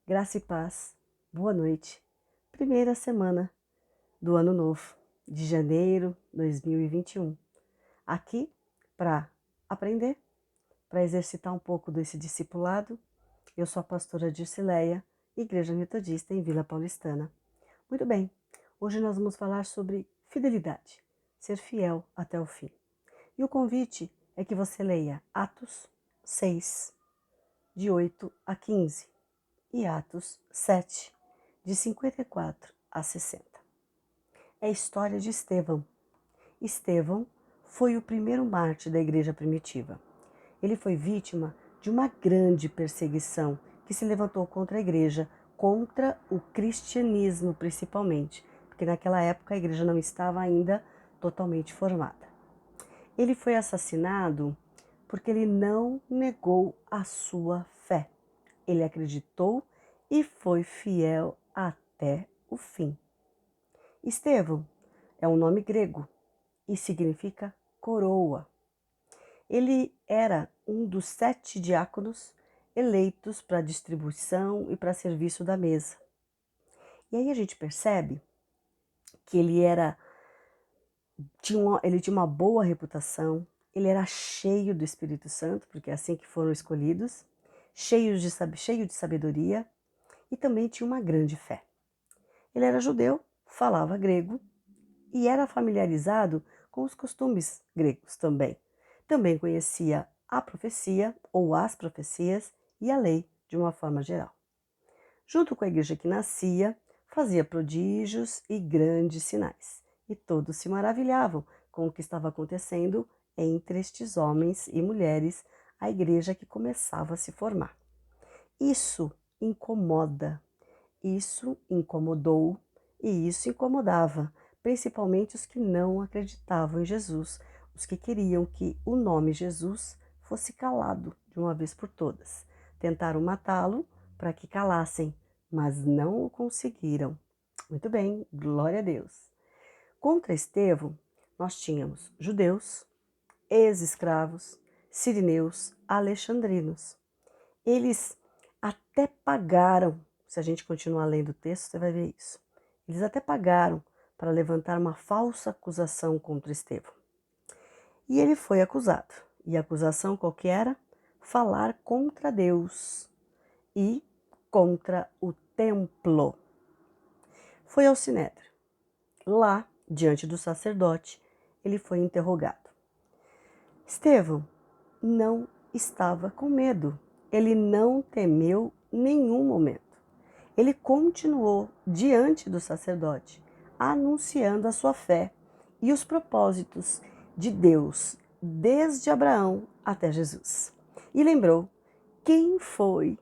Graça e paz, boa noite. Primeira semana do ano novo, de janeiro de 2021. Aqui para aprender, para exercitar um pouco desse discipulado. Eu sou a pastora Dircileia, Igreja Metodista em Vila Paulistana. Muito bem, hoje nós vamos falar sobre fidelidade, ser fiel até o fim. E o convite é que você leia Atos 6, de 8 a 15. E Atos 7, de 54 a 60. É a história de Estevão. Estevão foi o primeiro mártir da igreja primitiva. Ele foi vítima de uma grande perseguição que se levantou contra a igreja, contra o cristianismo principalmente, porque naquela época a igreja não estava ainda totalmente formada. Ele foi assassinado porque ele não negou a sua fé. Ele acreditou e foi fiel até o fim. Estevão é um nome grego e significa coroa. Ele era um dos 7 diáconos eleitos para distribuição e para serviço da mesa. E aí a gente percebe que ele tinha uma boa reputação, ele era cheio do Espírito Santo, porque é assim que foram escolhidos, cheio de sabedoria e também tinha uma grande fé. Ele era judeu, falava grego e era familiarizado com os costumes gregos também. Também conhecia a profecia ou as profecias e a lei de uma forma geral. Junto com a igreja que nascia, fazia prodígios e grandes sinais. E todos se maravilhavam com o que estava acontecendo entre estes homens e mulheres, a igreja que começava a se formar. Isso incomoda, isso incomodou e isso incomodava, principalmente os que não acreditavam em Jesus, os que queriam que o nome Jesus fosse calado de uma vez por todas. Tentaram matá-lo para que calassem, mas não o conseguiram. Muito bem, glória a Deus. Contra Estevão, nós tínhamos judeus, ex-escravos, sirineus, alexandrinos. Eles até pagaram, se a gente continuar lendo o texto, você vai ver isso. Eles até pagaram para levantar uma falsa acusação contra Estevão. E ele foi acusado. E a acusação qual que era? Falar contra Deus e contra o templo. Foi ao Sinédrio. Lá, diante do sacerdote, ele foi interrogado. Estevão não estava com medo. Ele não temeu nenhum momento. Ele continuou diante do sacerdote, anunciando a sua fé e os propósitos de Deus, desde Abraão até Jesus. E lembrou quem foi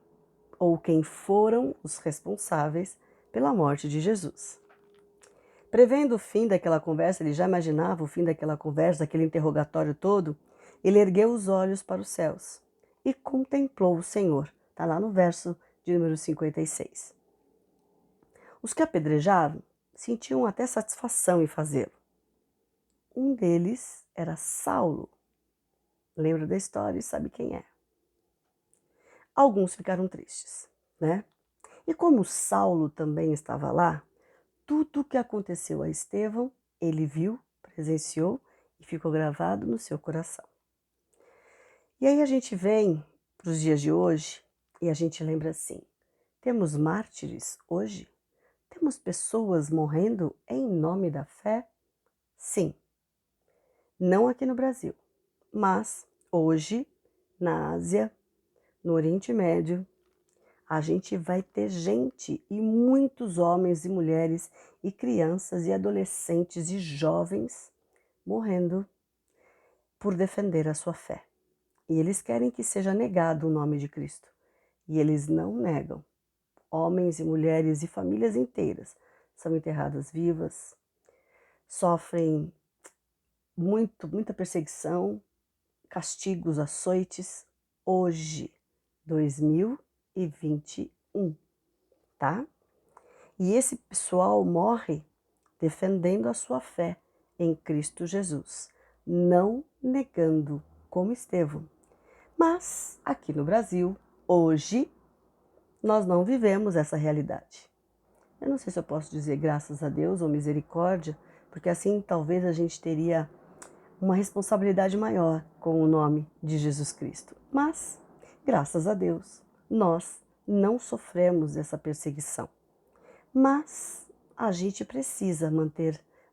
ou quem foram os responsáveis pela morte de Jesus. Prevendo o fim daquela conversa, ele já imaginava o fim daquela conversa, daquele interrogatório todo, ele ergueu os olhos para os céus e contemplou o Senhor. Está lá no verso de número 56. Os que apedrejavam sentiam até satisfação em fazê-lo. Um deles era Saulo. Lembra da história e sabe quem é. Alguns ficaram tristes, né? E como Saulo também estava lá, tudo o que aconteceu a Estevão, ele viu, presenciou e ficou gravado no seu coração. E aí a gente vem para os dias de hoje e a gente lembra assim, temos mártires hoje? Temos pessoas morrendo em nome da fé? Sim. Não aqui no Brasil, mas hoje, na Ásia, no Oriente Médio, a gente vai ter gente e muitos homens e mulheres e crianças e adolescentes e jovens morrendo por defender a sua fé. E eles querem que seja negado o nome de Cristo. E eles não negam. Homens e mulheres e famílias inteiras são enterradas vivas, sofrem muita perseguição, castigos, açoites, hoje, 2021, tá? E esse pessoal morre defendendo a sua fé em Cristo Jesus, não negando como Estevão. Mas aqui no Brasil, hoje, nós não vivemos essa realidade. Eu não sei se eu posso dizer graças a Deus ou misericórdia, porque assim talvez a gente teria uma responsabilidade maior com o nome de Jesus Cristo. Mas, graças a Deus, nós não sofremos essa perseguição. Mas a gente precisa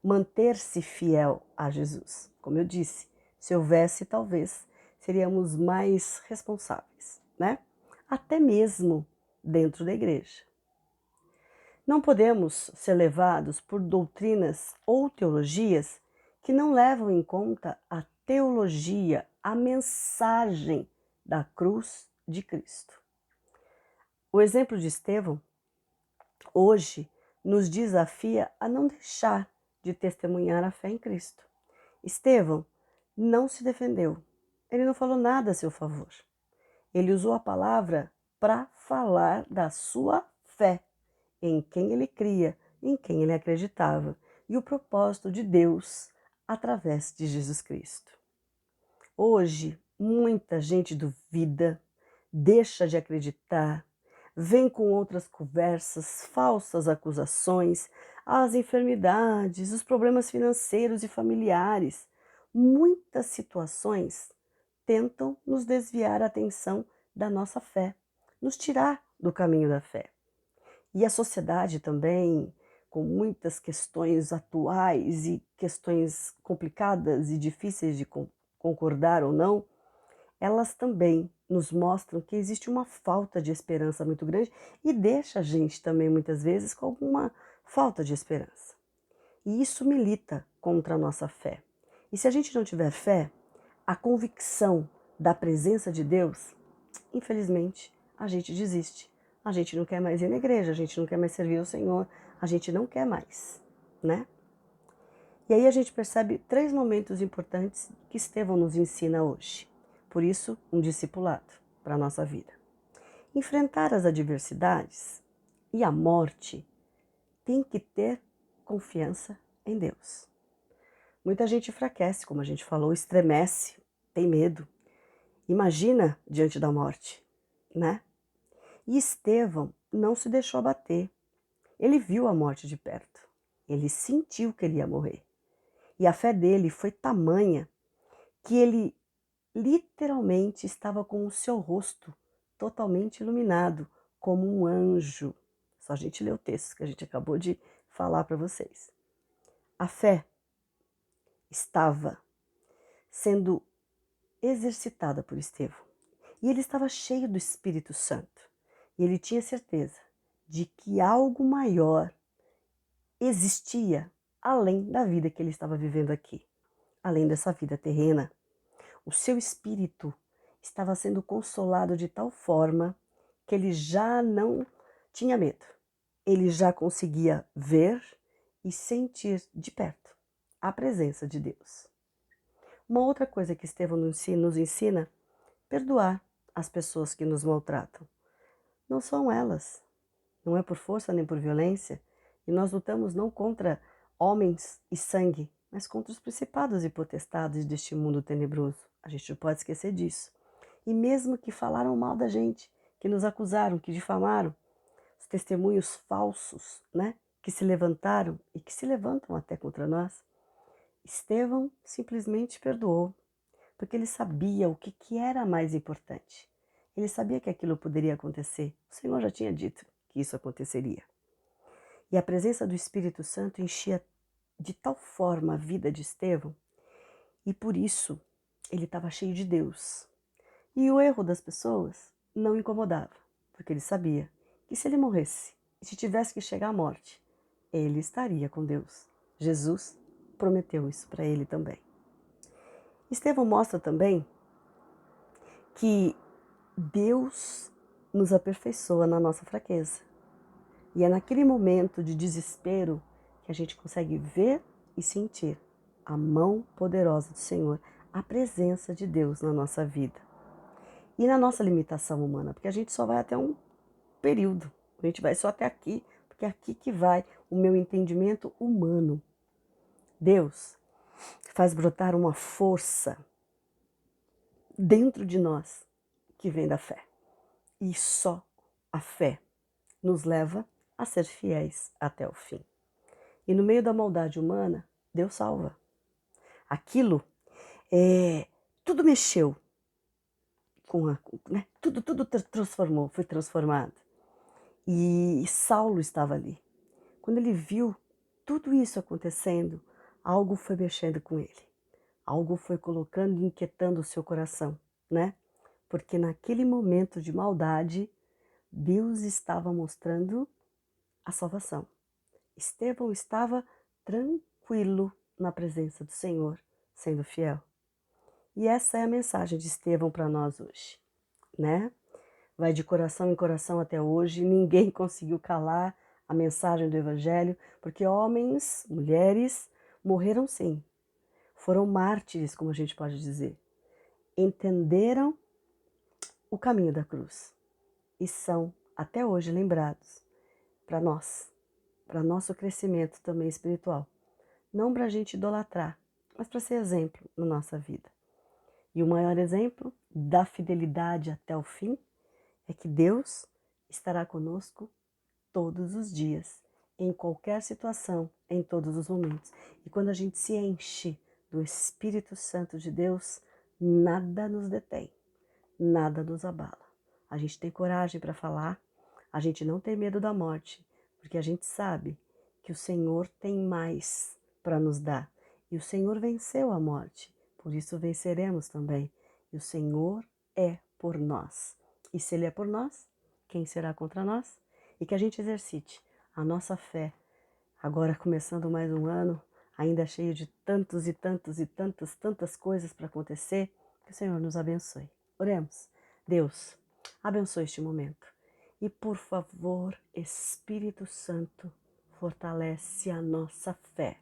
manter-se fiel a Jesus. Como eu disse, se houvesse, talvez seríamos mais responsáveis, né? Até mesmo dentro da igreja. Não podemos ser levados por doutrinas ou teologias que não levam em conta a teologia, a mensagem da cruz de Cristo. O exemplo de Estevão hoje nos desafia a não deixar de testemunhar a fé em Cristo. Estevão não se defendeu, ele não falou nada a seu favor. Ele usou a palavra para falar da sua fé, em quem ele cria, em quem ele acreditava, e o propósito de Deus através de Jesus Cristo. Hoje, muita gente duvida, deixa de acreditar, vem com outras conversas, falsas acusações, as enfermidades, os problemas financeiros e familiares. Muitas situações tentam nos desviar a atenção da nossa fé, nos tirar do caminho da fé. E a sociedade também, com muitas questões atuais e questões complicadas e difíceis de concordar ou não, elas também nos mostram que existe uma falta de esperança muito grande e deixa a gente também muitas vezes com alguma falta de esperança. E isso milita contra a nossa fé. E se a gente não tiver fé, a convicção da presença de Deus, infelizmente, a gente desiste. A gente não quer mais ir na igreja, a gente não quer mais servir ao Senhor, a gente não quer mais, né? E aí a gente percebe 3 momentos importantes que Estevão nos ensina hoje. Por isso, um discipulado para a nossa vida. Enfrentar as adversidades e a morte tem que ter confiança em Deus. Muita gente enfraquece, como a gente falou, estremece, tem medo. Imagina diante da morte, né? E Estevão não se deixou abater. Ele viu a morte de perto. Ele sentiu que ele ia morrer. E a fé dele foi tamanha que ele literalmente estava com o seu rosto totalmente iluminado, como um anjo. Só a gente ler o texto que a gente acabou de falar para vocês. A fé estava sendo exercitada por Estevão. E ele estava cheio do Espírito Santo. E ele tinha certeza de que algo maior existia além da vida que ele estava vivendo aqui, além dessa vida terrena. O seu espírito estava sendo consolado de tal forma que ele já não tinha medo. Ele já conseguia ver e sentir de perto a presença de Deus. Uma outra coisa que Estevão nos ensina, perdoar as pessoas que nos maltratam. Não são elas, não é por força nem por violência, e nós lutamos não contra homens e sangue, mas contra os principados e potestades deste mundo tenebroso. A gente não pode esquecer disso. E mesmo que falaram mal da gente, que nos acusaram, que difamaram, os testemunhos falsos, né, que se levantaram e que se levantam até contra nós, Estevão simplesmente perdoou, porque ele sabia o que era mais importante. Ele sabia que aquilo poderia acontecer. O Senhor já tinha dito que isso aconteceria. E a presença do Espírito Santo enchia de tal forma a vida de Estevão, e por isso ele estava cheio de Deus. E o erro das pessoas não incomodava, porque ele sabia que se ele morresse e se tivesse que chegar à morte, ele estaria com Deus. Jesus prometeu isso para ele também. Estevão mostra também que Deus nos aperfeiçoa na nossa fraqueza. E é naquele momento de desespero que a gente consegue ver e sentir a mão poderosa do Senhor, a presença de Deus na nossa vida. E na nossa limitação humana, porque a gente só vai até um período, a gente vai só até aqui, porque é aqui que vai o meu entendimento humano. Deus faz brotar uma força dentro de nós que vem da fé. E só A fé nos leva a ser fiéis até o fim. E no meio da maldade humana, Deus salva. Aquilo, tudo mexeu, né? Tudo transformou, foi transformado. E Saulo estava ali. Quando ele viu tudo isso acontecendo, algo foi mexendo com ele. Algo foi colocando e inquietando o seu coração, né? Porque naquele momento de maldade, Deus estava mostrando a salvação. Estevão estava tranquilo na presença do Senhor, sendo fiel. E essa é a mensagem de Estevão para nós hoje, né? Vai de coração em coração até hoje, ninguém conseguiu calar a mensagem do Evangelho, porque homens, mulheres, morreram sim, foram mártires, como a gente pode dizer, entenderam o caminho da cruz e são até hoje lembrados para nós, para nosso crescimento também espiritual. Não para a gente idolatrar, mas para ser exemplo na nossa vida. E o maior exemplo da fidelidade até o fim é que Deus estará conosco todos os dias, em qualquer situação, em todos os momentos. E quando a gente se enche do Espírito Santo de Deus, nada nos detém, nada nos abala. A gente tem coragem para falar, a gente não tem medo da morte, porque a gente sabe que o Senhor tem mais para nos dar. E o Senhor venceu a morte, por isso venceremos também. E o Senhor é por nós. E se Ele é por nós, quem será contra nós? E que a gente exercite a nossa fé, agora começando mais um ano, ainda cheio de tantos e tantos e tantas coisas para acontecer, que o Senhor nos abençoe. Oremos. Deus, abençoe este momento. E por favor, Espírito Santo, fortalece a nossa fé.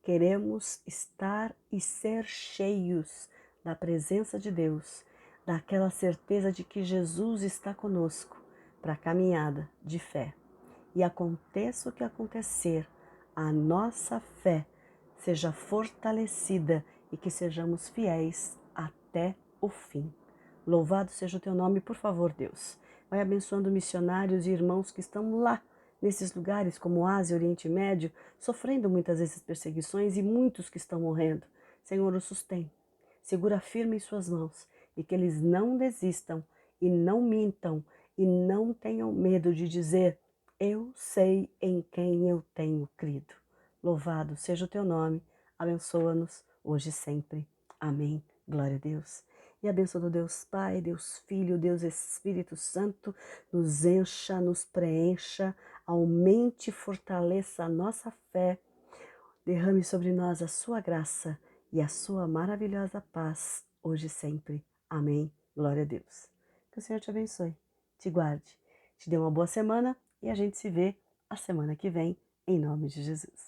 Queremos estar e ser cheios da presença de Deus, daquela certeza de que Jesus está conosco para a caminhada de fé. E aconteça o que acontecer, a nossa fé seja fortalecida e que sejamos fiéis até o fim. Louvado seja o teu nome, por favor, Deus. Vai abençoando missionários e irmãos que estão lá, nesses lugares como Ásia e Oriente Médio, sofrendo muitas vezes perseguições e muitos que estão morrendo. Senhor, o sustém. Segura firme em suas mãos e que eles não desistam e não mintam e não tenham medo de dizer: eu sei em quem eu tenho crido. Louvado seja o teu nome, abençoa-nos hoje e sempre. Amém. Glória a Deus. E a bênção do Deus Pai, Deus Filho, Deus Espírito Santo nos encha, nos preencha, aumente e fortaleça a nossa fé, derrame sobre nós a sua graça e a sua maravilhosa paz, hoje e sempre. Amém. Glória a Deus. Que o Senhor te abençoe, te guarde, te dê uma boa semana e a gente se vê a semana que vem, em nome de Jesus.